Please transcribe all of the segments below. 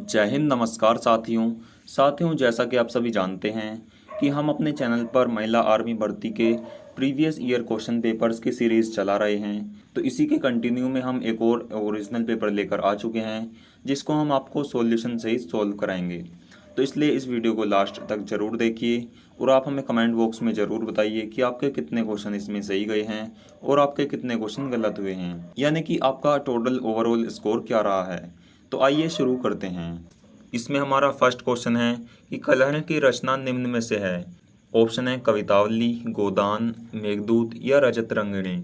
जय हिंद। नमस्कार साथियों जैसा कि आप सभी जानते हैं कि हम अपने चैनल पर महिला आर्मी भर्ती के प्रीवियस ईयर क्वेश्चन पेपर्स की सीरीज़ चला रहे हैं। तो इसी के कंटिन्यू में हम एक और ओरिजिनल पेपर लेकर आ चुके हैं जिसको हम आपको सॉल्यूशन सहित सॉल्व कराएंगे। तो इसलिए इस वीडियो को लास्ट तक ज़रूर देखिए और आप हमें कमेंट बॉक्स में ज़रूर बताइए कि आपके कितने क्वेश्चन इसमें सही गए हैं और आपके कितने क्वेश्चन गलत हुए हैं, यानी कि आपका टोटल ओवरऑल स्कोर क्या रहा है। तो आइए शुरू करते हैं। इसमें हमारा फर्स्ट क्वेश्चन है कि कलहण की रचना निम्न में से है। ऑप्शन है कवितावली, गोदान, मेघदूत या रजत रंगिणी।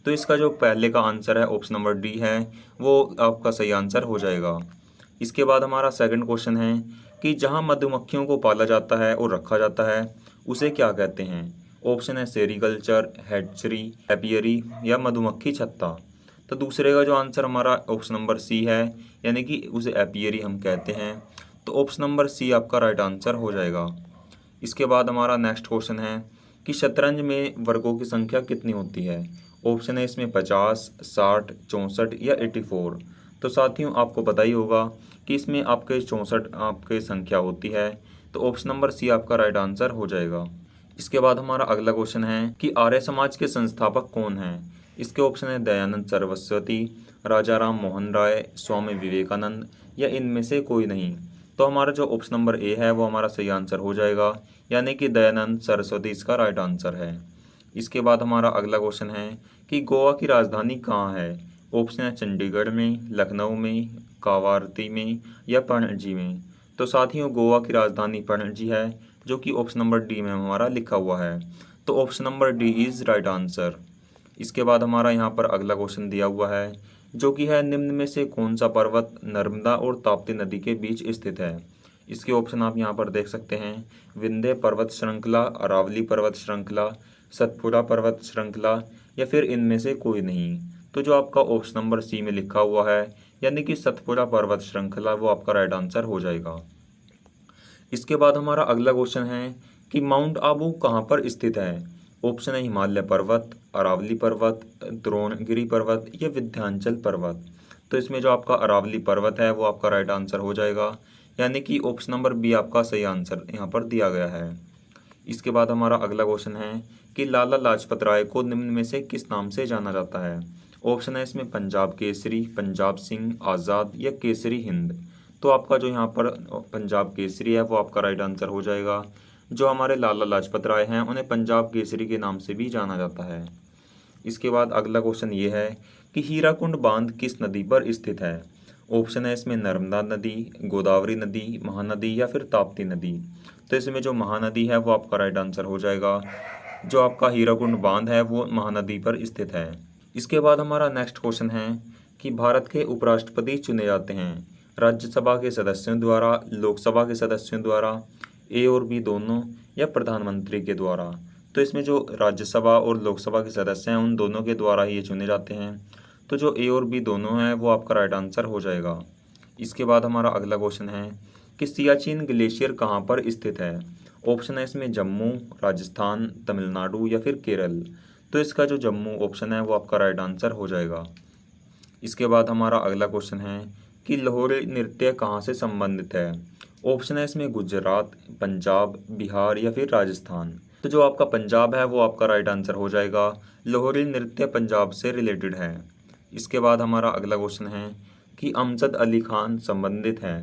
तो इसका जो पहले का आंसर है ऑप्शन नंबर डी है वो आपका सही आंसर हो जाएगा। इसके बाद हमारा सेकंड क्वेश्चन है कि जहां मधुमक्खियों को पाला जाता है और रखा जाता है उसे क्या कहते हैं। ऑप्शन है सेरिकल्चर, हैचरी, एपियरी या मधुमक्खी छत्ता। तो दूसरे का जो आंसर हमारा ऑप्शन नंबर सी है, यानी कि उसे एपियरी हम कहते हैं। तो ऑप्शन नंबर सी आपका राइट आंसर हो जाएगा। इसके बाद हमारा नेक्स्ट क्वेश्चन है कि शतरंज में वर्गों की संख्या कितनी होती है। ऑप्शन है इसमें 50, 60, 64 या 84। तो साथियों आपको पता ही होगा कि इसमें आपके 64 आपके संख्या होती है। तो ऑप्शन नंबर सी आपका राइट आंसर हो जाएगा। इसके बाद हमारा अगला क्वेश्चन है कि आर्य समाज के संस्थापक कौन हैं। इसके ऑप्शन है दयानंद सरस्वती, राजा राम मोहन राय, स्वामी विवेकानंद या इनमें से कोई नहीं। तो हमारा जो ऑप्शन नंबर ए है वो हमारा सही आंसर हो जाएगा, यानी कि दयानंद सरस्वती इसका राइट आंसर है। इसके बाद हमारा अगला क्वेश्चन है कि गोवा की राजधानी कहाँ है। ऑप्शन है चंडीगढ़ में, लखनऊ में, कावारती में या पणजी में। तो साथियों गोवा की राजधानी पणजी है, जो कि ऑप्शन नंबर डी में हमारा लिखा हुआ है। तो option number D is right answer. इसके बाद हमारा यहाँ पर अगला क्वेश्चन दिया हुआ है जो कि है निम्न में से कौन सा पर्वत नर्मदा और ताप्ती नदी के बीच स्थित है। इसके ऑप्शन आप यहाँ पर देख सकते हैं, विंध्य पर्वत श्रृंखला, अरावली पर्वत श्रृंखला, सतपुड़ा पर्वत श्रृंखला या फिर इनमें से कोई नहीं। तो जो आपका ऑप्शन नंबर सी में लिखा हुआ है, यानी कि सतपुड़ा पर्वत श्रृंखला, वो आपका राइट आंसर हो जाएगा। इसके बाद हमारा अगला क्वेश्चन है कि माउंट आबू कहाँ पर स्थित है। ऑप्शन है हिमालय पर्वत, अरावली पर्वत, द्रोणगिरी पर्वत या विंध्याचल पर्वत। तो इसमें जो आपका अरावली पर्वत है वो आपका राइट आंसर हो जाएगा, यानी कि ऑप्शन नंबर बी आपका सही आंसर यहाँ पर दिया गया है। इसके बाद हमारा अगला क्वेश्चन है कि लाला लाजपत राय को निम्न में से किस नाम से जाना जाता है। ऑप्शन है इसमें पंजाब केसरी, पंजाब सिंह, आज़ाद या केसरी हिंद। तो आपका जो यहाँ पर पंजाब केसरी है वो आपका राइट आंसर हो जाएगा। जो हमारे लाला लाजपत राय हैं उन्हें पंजाब केसरी के नाम से भी जाना जाता है। इसके बाद अगला क्वेश्चन ये है कि हीराकुंड बांध किस नदी पर स्थित है। ऑप्शन है इसमें नर्मदा नदी, गोदावरी नदी, महानदी या फिर ताप्ती नदी। तो इसमें जो महानदी है वो आपका राइट आंसर हो जाएगा। जो आपका हीराकुंड बांध है वो महानदी पर स्थित है। इसके बाद हमारा नेक्स्ट क्वेश्चन है कि भारत के उपराष्ट्रपति चुने जाते हैं राज्यसभा के सदस्यों द्वारा, लोकसभा के सदस्यों द्वारा, ए और बी दोनों या प्रधानमंत्री के द्वारा। तो इसमें जो राज्यसभा और लोकसभा के सदस्य हैं उन दोनों के द्वारा ही ये चुने जाते हैं। तो जो ए और बी दोनों हैं वो आपका राइट आंसर हो जाएगा। इसके बाद हमारा अगला क्वेश्चन है कि सियाचिन ग्लेशियर कहाँ पर स्थित है। ऑप्शन है इसमें जम्मू, राजस्थान, तमिलनाडु या फिर केरल। तो इसका जो जम्मू ऑप्शन है वो आपका राइट आंसर हो जाएगा। इसके बाद हमारा अगला क्वेश्चन है कि लाहौरी नृत्य कहाँ से संबंधित है। ऑप्शन है इसमें गुजरात, पंजाब, बिहार या फिर राजस्थान। तो जो आपका पंजाब है वो आपका राइट आंसर हो जाएगा। लाहौरी नृत्य पंजाब से रिलेटेड है। इसके बाद हमारा अगला क्वेश्चन है कि अमजद अली खान संबंधित है।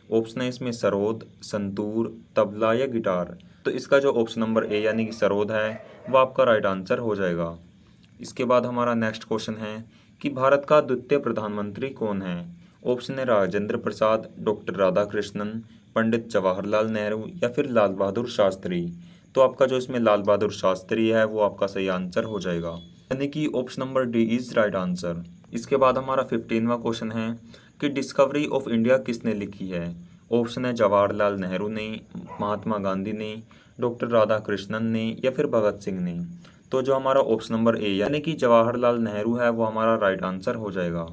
ऑप्शन है इसमें सरोद, संतूर, तबला या गिटार। तो इसका जो ऑप्शन नंबर ए यानी कि सरोद है वो आपका राइट आंसर हो जाएगा। इसके बाद हमारा नेक्स्ट क्वेश्चन है कि भारत का द्वितीय प्रधानमंत्री कौन है। ऑप्शन है राजेंद्र प्रसाद, डॉक्टर राधाकृष्णन, पंडित जवाहरलाल नेहरू या फिर लाल बहादुर शास्त्री। तो आपका जो इसमें लाल बहादुर शास्त्री है वो आपका सही आंसर हो जाएगा, यानी कि option number D is right answer. इसके बाद हमारा 15वां क्वेश्चन है कि डिस्कवरी ऑफ इंडिया किसने लिखी है। ऑप्शन है जवाहरलाल नेहरू ने, महात्मा गांधी ने, डॉक्टर राधाकृष्णन ने या फिर भगत सिंह ने। तो जो हमारा ऑप्शन नंबर ए यानी कि जवाहरलाल नेहरू है वो हमारा राइट आंसर हो जाएगा।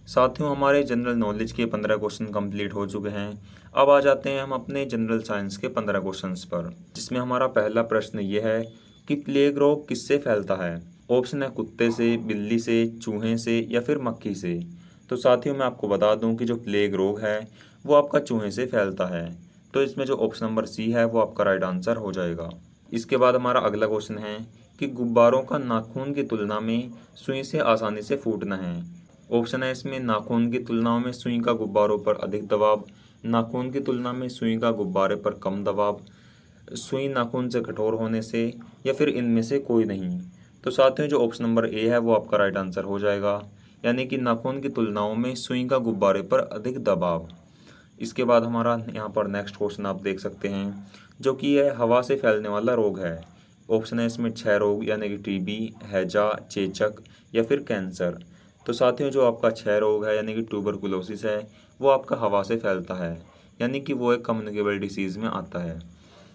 साथियों हमारे जनरल नॉलेज के 15 क्वेश्चन कंप्लीट हो चुके हैं। अब आ जाते हैं हम अपने जनरल साइंस के 15 क्वेश्चंस पर, जिसमें हमारा पहला प्रश्न ये है कि प्लेग रोग किससे फैलता है। ऑप्शन है कुत्ते से, बिल्ली से, चूहे से या फिर मक्खी से। तो साथियों मैं आपको बता दूं कि जो प्लेग रोग है वो आपका चूहे से फैलता है। तो इसमें जो ऑप्शन नंबर सी है वो आपका राइट आंसर हो जाएगा। इसके बाद हमारा अगला क्वेश्चन है कि गुब्बारों का नाखून की तुलना में सुई से आसानी से फूटना है। ऑप्शन है इसमें नाखून की तुलना में सुई का गुब्बारों पर अधिक दबाव, नाखून की तुलना में सुई का गुब्बारे पर कम दबाव, सुई नाखून से कठोर होने से, या फिर इनमें से कोई नहीं। तो साथियों जो ऑप्शन नंबर ए है वो आपका राइट आंसर हो जाएगा, यानी कि नाखून की तुलनाओं में सुई का गुब्बारे पर अधिक दबाव। इसके बाद हमारा यहाँ पर नेक्स्ट क्वेश्चन आप देख सकते हैं, जो कि है हवा से फैलने वाला रोग है। ऑप्शन है इसमें क्षय रोग यानी कि टीबी, हैजा, चेचक या फिर कैंसर। तो साथियों जो आपका क्षय रोग है यानी कि ट्यूबरकुलोसिस है, वो आपका हवा से फैलता है, यानी कि वो एक कम्युनिकेबल डिसीज़ में आता है।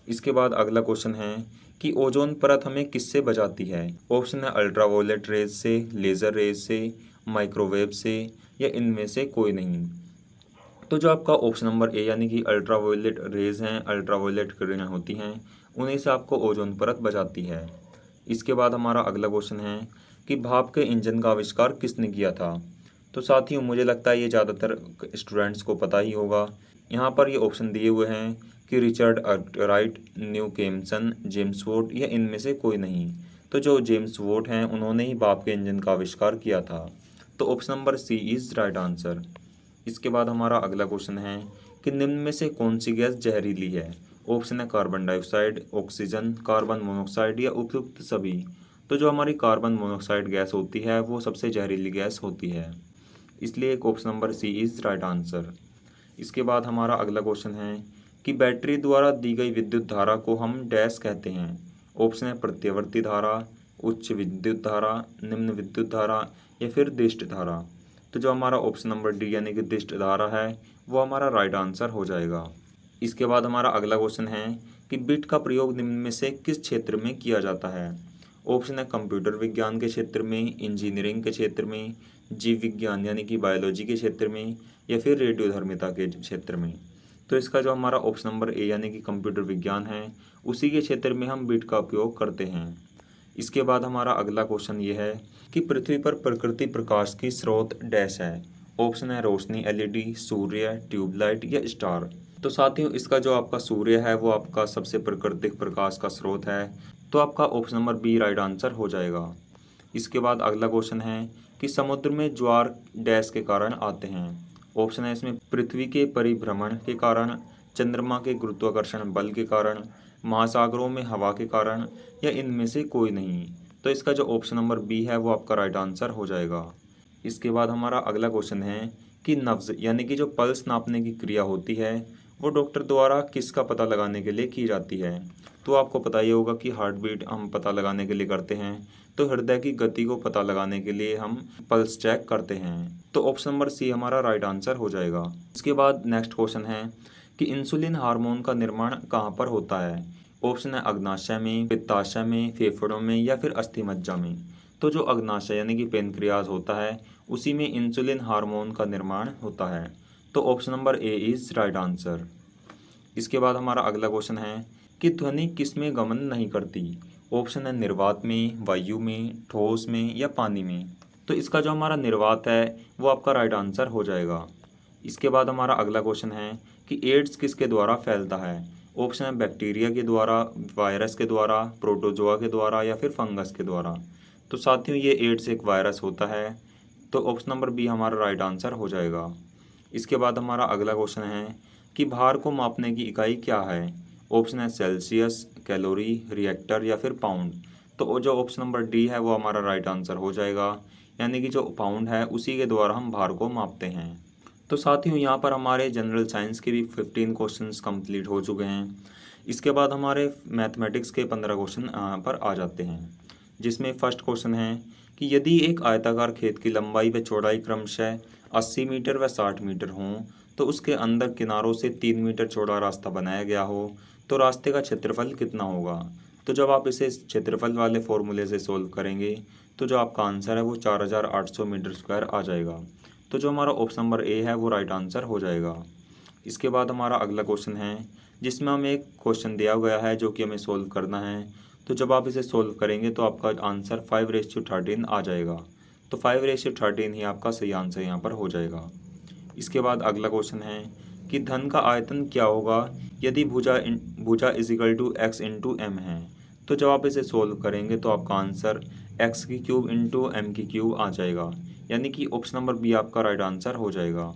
इसके बाद अगला क्वेश्चन है कि ओजोन परत हमें किससे बचाती है। ऑप्शन है अल्ट्रावायलेट रेज से, लेज़र रेज से, माइक्रोवेव से, या इनमें से कोई नहीं। तो जो आपका ऑप्शन नंबर ए यानी कि अल्ट्रावायलेट रेज हैं, अल्ट्रावायलेट किरणें होती हैं, उन्हीं से आपको ओजोन परत बचाती है। इसके बाद हमारा अगला क्वेश्चन है कि भाप के इंजन का आविष्कार किसने किया था। तो साथियों मुझे लगता है ये ज़्यादातर स्टूडेंट्स को पता ही होगा। यहाँ पर ये ऑप्शन दिए हुए हैं कि Richard Wright, Newcomen, James Watt, या इनमें से कोई नहीं। तो जो जेम्स वोट हैं उन्होंने ही भाप के इंजन का आविष्कार किया था। तो option number C is right answer. इसके बाद हमारा अगला क्वेश्चन है कि निम्न में से कौन सी गैस जहरीली है। ऑप्शन है carbon dioxide, oxygen, carbon monoxide, या उपयुक्त सभी। तो जो हमारी कार्बन मोनोऑक्साइड गैस होती है वो सबसे जहरीली गैस होती है, इसलिए एक option number C is right answer. इसके बाद हमारा अगला क्वेश्चन है कि बैटरी द्वारा दी गई विद्युत धारा को हम डैश कहते हैं। ऑप्शन है प्रत्यावर्ती धारा, उच्च विद्युत धारा, निम्न विद्युत धारा, या फिर दिष्ट धारा। तो जो हमारा ऑप्शन नंबर डी यानी कि दिष्ट धारा है वो हमारा राइट आंसर हो जाएगा। इसके बाद हमारा अगला क्वेश्चन है कि बिट का प्रयोग निम्न में से किस क्षेत्र में किया जाता है। ऑप्शन है कंप्यूटर विज्ञान के क्षेत्र में, इंजीनियरिंग के क्षेत्र में, जीव विज्ञान यानी कि बायोलॉजी के क्षेत्र में, या फिर रेडियोधर्मिता के क्षेत्र में। तो इसका जो हमारा ऑप्शन नंबर ए यानी कि कंप्यूटर विज्ञान है उसी के क्षेत्र में हम बिट का उपयोग करते हैं। इसके बाद हमारा अगला क्वेश्चन ये है कि पृथ्वी पर प्रकृति प्रकाश की स्रोत डैश है। ऑप्शन है रोशनी, एलईडी, सूर्य, ट्यूबलाइट, या स्टार। तो साथियों इसका जो आपका सूर्य है वो आपका सबसे प्राकृतिक प्रकाश का स्रोत है, तो आपका option number B right answer हो जाएगा। इसके बाद अगला क्वेश्चन है कि समुद्र में ज्वार डैश के कारण आते हैं। ऑप्शन है इसमें पृथ्वी के परिभ्रमण के कारण, चंद्रमा के गुरुत्वाकर्षण बल के कारण, महासागरों में हवा के कारण, या इनमें से कोई नहीं। तो इसका जो ऑप्शन नंबर बी है वो आपका राइट आंसर हो जाएगा। इसके बाद हमारा अगला क्वेश्चन है कि नब्ज यानी कि जो पल्स नापने की क्रिया होती है वो डॉक्टर द्वारा किसका पता लगाने के लिए की जाती है। तो आपको पता ही होगा कि हार्ट बीट हम पता लगाने के लिए करते हैं, तो हृदय की गति को पता लगाने के लिए हम पल्स चेक करते हैं। तो ऑप्शन नंबर सी हमारा राइट आंसर हो जाएगा। इसके बाद नेक्स्ट क्वेश्चन है कि इंसुलिन हार्मोन का निर्माण कहाँ पर होता है। ऑप्शन है अग्नाशय में, पित्ताशय में, फेफड़ों में, या फिर अस्थि मज्जा में। तो जो अग्नाशय यानी कि पेनक्रियाज होता है उसी में इंसुलिन हार्मोन का निर्माण होता है। तो option number A is right answer. इसके बाद हमारा अगला क्वेश्चन है कि ध्वनि किस में गमन नहीं करती। ऑप्शन है निर्वात में, वायु में, ठोस में, या पानी में। तो इसका जो हमारा निर्वात है वो आपका राइट आंसर हो जाएगा। इसके बाद हमारा अगला क्वेश्चन है कि एड्स किसके द्वारा फैलता है। ऑप्शन है बैक्टीरिया के द्वारा, वायरस के द्वारा, प्रोटोजोआ के द्वारा, या फिर फंगस के द्वारा। तो साथियों ये एड्स एक वायरस होता है, तो ऑप्शन नंबर बी हमारा राइट आंसर हो जाएगा। इसके बाद हमारा अगला क्वेश्चन है कि भार को मापने की इकाई क्या है। ऑप्शन है सेल्सियस, कैलोरी, रिएक्टर, या फिर पाउंड। तो जो ऑप्शन नंबर डी है वो हमारा राइट आंसर हो जाएगा, यानी कि जो पाउंड है उसी के द्वारा हम भार को मापते हैं। तो साथियों यहाँ पर हमारे जनरल साइंस के भी 15 क्वेश्चंस कंप्लीट हो चुके हैं। इसके बाद हमारे मैथमेटिक्स के 15 क्वेश्चन यहाँ पर आ जाते हैं, जिसमें फर्स्ट क्वेश्चन है कि यदि एक आयताकार खेत की लंबाई व चौड़ाई क्रमशः 80 मीटर व 60 मीटर हों, तो उसके अंदर किनारों से 3 मीटर चौड़ा रास्ता बनाया गया हो, तो रास्ते का क्षेत्रफल कितना होगा। तो जब आप इसे क्षेत्रफल वाले फॉर्मूले से सोल्व करेंगे तो जो आपका आंसर है वो 4800 मीटर स्क्वायर आ जाएगा। तो जो हमारा ऑप्शन नंबर ए है वो राइट आंसर हो जाएगा। इसके बाद हमारा अगला क्वेश्चन है जिसमें हमें एक क्वेश्चन दिया गया है जो कि हमें सोल्व करना है। तो जब आप इसे सोल्व करेंगे तो आपका आंसर 5/13 आ जाएगा। तो 5/13 ही आपका सही आंसर यहाँ पर हो जाएगा। इसके बाद अगला क्वेश्चन है कि धन का आयतन क्या होगा यदि भुजा is equal to x into m है। तो जब आप इसे सोल्व करेंगे तो आपका आंसर एक्स की क्यूब इंटू एम की क्यूब आ जाएगा, यानी कि ऑप्शन नंबर बी आपका राइट आंसर हो जाएगा।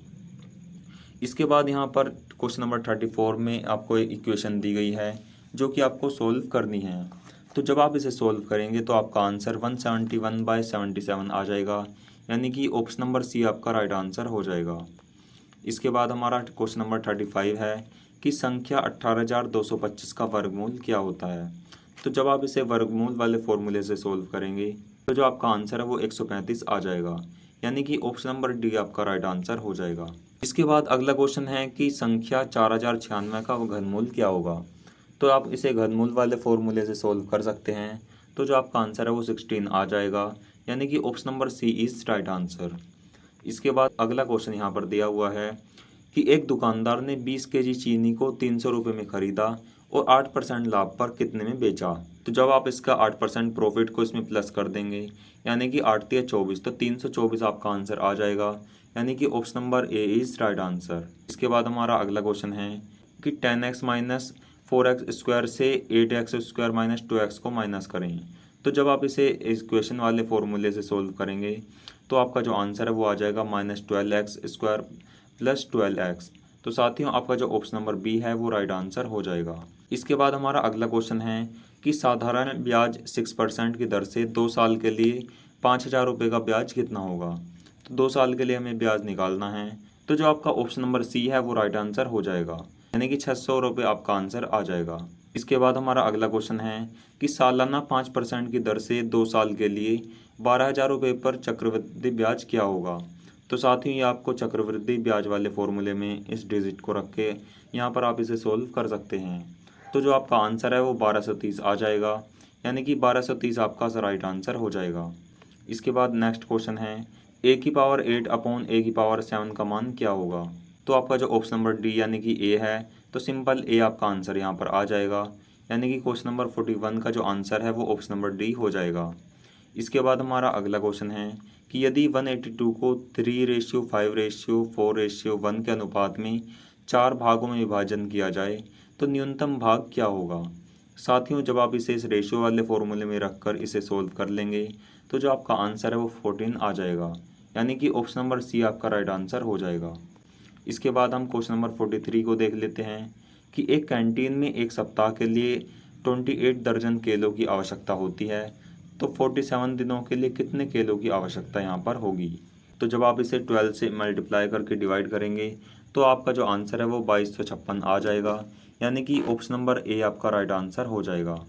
इसके बाद यहाँ पर क्वेश्चन नंबर 34 में आपको एक इक्वेशन दी गई है जो कि आपको सोल्व करनी है। तो जब आप इसे सोल्व करेंगे तो आपका आंसर 171/77 आ जाएगा, यानी कि ऑप्शन नंबर सी आपका राइट आंसर हो जाएगा। इसके बाद हमारा क्वेश्चन नंबर 35 है कि संख्या 18,225 का वर्गमूल क्या होता है। तो जब आप इसे वर्गमूल वाले फॉर्मूले से सोल्व करेंगे तो जो आपका आंसर है वो 135 आ जाएगा, यानी कि ऑप्शन नंबर डी आपका राइट आंसर हो जाएगा। इसके बाद अगला क्वेश्चन है कि संख्या 4096 का घनमूल क्या होगा। तो आप इसे घनमूल वाले फॉर्मूले से सोल्व कर सकते हैं। तो जो आपका आंसर है वो 16 आ जाएगा, यानी कि option number C is right answer. इसके बाद अगला क्वेश्चन यहाँ पर दिया हुआ है कि एक दुकानदार ने 20 केजी चीनी को 300 रुपये में खरीदा और 8% लाभ पर कितने में बेचा। तो जब आप इसका 8% प्रॉफिट को इसमें प्लस कर देंगे, यानी कि 8 तिया 24, तो 324 आपका आंसर आ जाएगा, यानी कि option number A is right answer. इसके बाद हमारा अगला क्वेश्चन है कि 10x माइनस 4x स्क्वायर से 8x स्क्वायर माइनस 2x को माइनस करें। तो जब आप इसे इस क्वेश्चन वाले फॉर्मूले से सोल्व करेंगे तो आपका जो आंसर है वो आ जाएगा -12x स्क्वायर प्लस 12x। तो साथियों आपका जो ऑप्शन नंबर बी है वो राइट आंसर हो जाएगा। इसके बाद हमारा अगला क्वेश्चन है कि साधारण ब्याज 6% की दर से 2 साल के लिए 5,000 रुपये का ब्याज कितना होगा। तो 2 साल के लिए हमें ब्याज निकालना है। तो जो आपका ऑप्शन नंबर सी है वो राइट आंसर हो जाएगा, यानी कि 600 रुपये आपका आंसर आ जाएगा। इसके बाद हमारा अगला क्वेश्चन है कि सालाना 5% की दर से 2 साल के लिए 12,000 रुपये पर चक्रवृद्धि ब्याज क्या होगा। तो साथ ही आपको चक्रवृद्धि ब्याज वाले फॉर्मूले में इस डिजिट को रख के यहाँ पर आप इसे सोल्व कर सकते हैं। तो जो आपका आंसर है वो 1230 आ जाएगा, यानी कि 1230 आपका राइट आंसर हो जाएगा। इसके बाद नेक्स्ट क्वेश्चन है ए की पावर 8 अपॉन ए की पावर 7 का मान क्या होगा। तो आपका जो ऑप्शन नंबर डी यानी कि ए है, तो सिंपल ए आपका आंसर यहाँ पर आ जाएगा, यानी कि क्वेश्चन नंबर 41 का जो आंसर है वो ऑप्शन नंबर डी हो जाएगा। इसके बाद हमारा अगला क्वेश्चन है कि यदि 182 को 3:5:4:1 के अनुपात में 4 भागों में विभाजन किया जाए तो न्यूनतम भाग क्या होगा। साथियों जब आप इसे इस रेशियो वाले फॉर्मूले में रखकर इसे सोल्व कर लेंगे तो जो आपका आंसर है वो 14 आ जाएगा, यानी कि ऑप्शन नंबर सी आपका राइट आंसर हो जाएगा। इसके बाद हम क्वेश्चन नंबर 43 को देख लेते हैं कि एक कैंटीन में एक सप्ताह के लिए 28 दर्जन केलों की आवश्यकता होती है, तो 47 दिनों के लिए कितने केलों की आवश्यकता यहाँ पर होगी। तो जब आप इसे 12 से मल्टीप्लाई करके डिवाइड करेंगे तो आपका जो आंसर है वो 2256 आ जाएगा, यानी कि ऑप्शन नंबर ए आपका राइट आंसर हो जाएगा।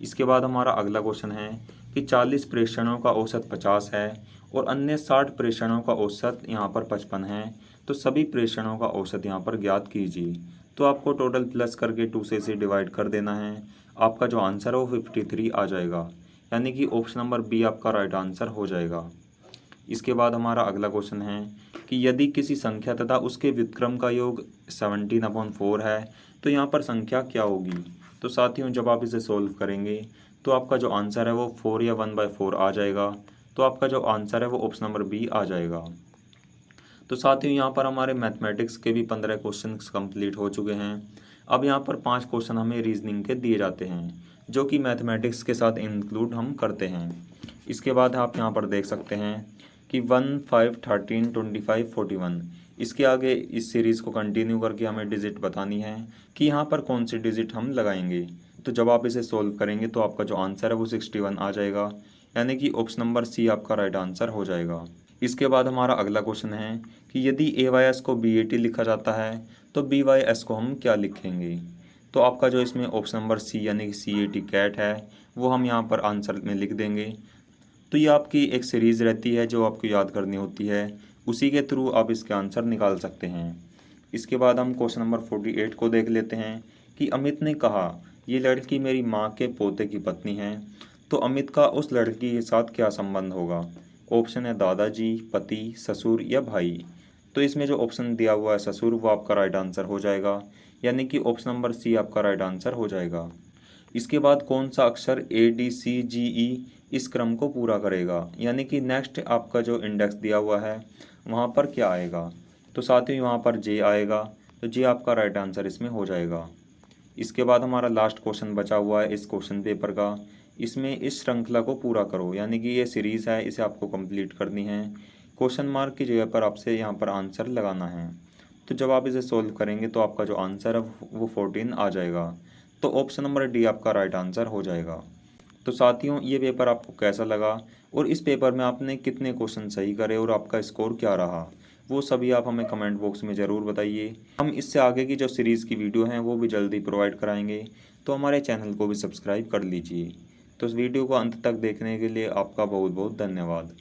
इसके बाद हमारा अगला क्वेश्चन है कि 40 प्रेषणों का औसत 50 है और अन्य 60 प्रेषणों का औसत यहाँ पर 55 है, तो सभी प्रेषणों का औसत यहाँ पर ज्ञात कीजिए। तो आपको टोटल प्लस करके 2 से इसे डिवाइड कर देना है, आपका जो आंसर है वो 53 आ जाएगा, यानी कि ऑप्शन नंबर बी आपका राइट आंसर हो जाएगा। इसके बाद हमारा अगला क्वेश्चन है कि यदि किसी संख्या तथा उसके व्युत्क्रम का योग 17/4 है तो यहाँ पर संख्या क्या होगी। तो साथियों जब आप इसे सोल्व करेंगे तो आपका जो आंसर है वो 4 या 1/4 आ जाएगा, तो आपका जो आंसर है वो ऑप्शन नंबर बी आ जाएगा। तो साथियों यहाँ पर हमारे मैथमेटिक्स के भी 15 क्वेश्चन कंप्लीट हो चुके हैं। अब यहाँ पर 5 क्वेश्चन हमें रीजनिंग के दिए जाते हैं जो कि मैथमेटिक्स के साथ इंक्लूड हम करते हैं। इसके बाद आप यहाँ पर देख सकते हैं कि 1, 5, 13, 25, 41, इसके आगे इस सीरीज़ को कंटिन्यू करके हमें डिजिट बतानी है कि यहाँ पर कौन सी डिजिट हम लगाएंगे। तो जब आप इसे सोल्व करेंगे तो आपका जो आंसर है वो 61 आ जाएगा, यानी कि ऑप्शन नंबर सी आपका राइट आंसर हो जाएगा। इसके बाद हमारा अगला क्वेश्चन है कि यदि ए वाई एस को बी ए टी लिखा जाता है तो बी वाई एस को हम क्या लिखेंगे। तो आपका जो इसमें ऑप्शन नंबर सी यानी कि सी ए टी कैट है वो हम यहाँ पर आंसर में लिख देंगे। तो ये आपकी एक सीरीज़ रहती है जो आपको याद करनी होती है, उसी के थ्रू आप इसके आंसर निकाल सकते हैं। इसके बाद हम क्वेश्चन नंबर 48 को देख लेते हैं कि अमित ने कहा ये लड़की मेरी माँ के पोते की पत्नी है, तो अमित का उस लड़की के साथ क्या संबंध होगा। ऑप्शन है दादाजी, पति, ससुर या भाई। तो इसमें जो ऑप्शन दिया हुआ है ससुर वो आपका राइट आंसर हो जाएगा, यानी कि ऑप्शन नंबर सी आपका राइट आंसर हो जाएगा। इसके बाद कौन सा अक्षर ए डी सी जी ई इस क्रम को पूरा करेगा, यानी कि नेक्स्ट आपका जो इंडेक्स दिया हुआ है वहाँ पर क्या आएगा। तो साथ ही वहाँ पर जे आएगा, तो जी आपका राइट आंसर इसमें हो जाएगा। इसके बाद हमारा लास्ट क्वेश्चन बचा हुआ है इस क्वेश्चन पेपर का। इसमें इस श्रृंखला को पूरा करो, यानी कि ये सीरीज़ है, इसे आपको कंप्लीट करनी है। क्वेश्चन मार्क की जगह पर आपसे यहाँ पर आंसर लगाना है। तो जब आप इसे सोल्व करेंगे तो आपका जो आंसर है वो 14 आ जाएगा। तो ऑप्शन नंबर डी आपका राइट आंसर हो जाएगा। तो साथियों, ये पेपर आपको कैसा लगा और इस पेपर में आपने कितने क्वेश्चन सही करे और आपका स्कोर क्या रहा, वो सभी आप हमें कमेंट बॉक्स में ज़रूर बताइए। हम इससे आगे की जो सीरीज़ की वीडियो हैं वो भी जल्दी प्रोवाइड कराएंगे, तो हमारे चैनल को भी सब्सक्राइब कर लीजिए। तो इस वीडियो को अंत तक देखने के लिए आपका बहुत बहुत धन्यवाद।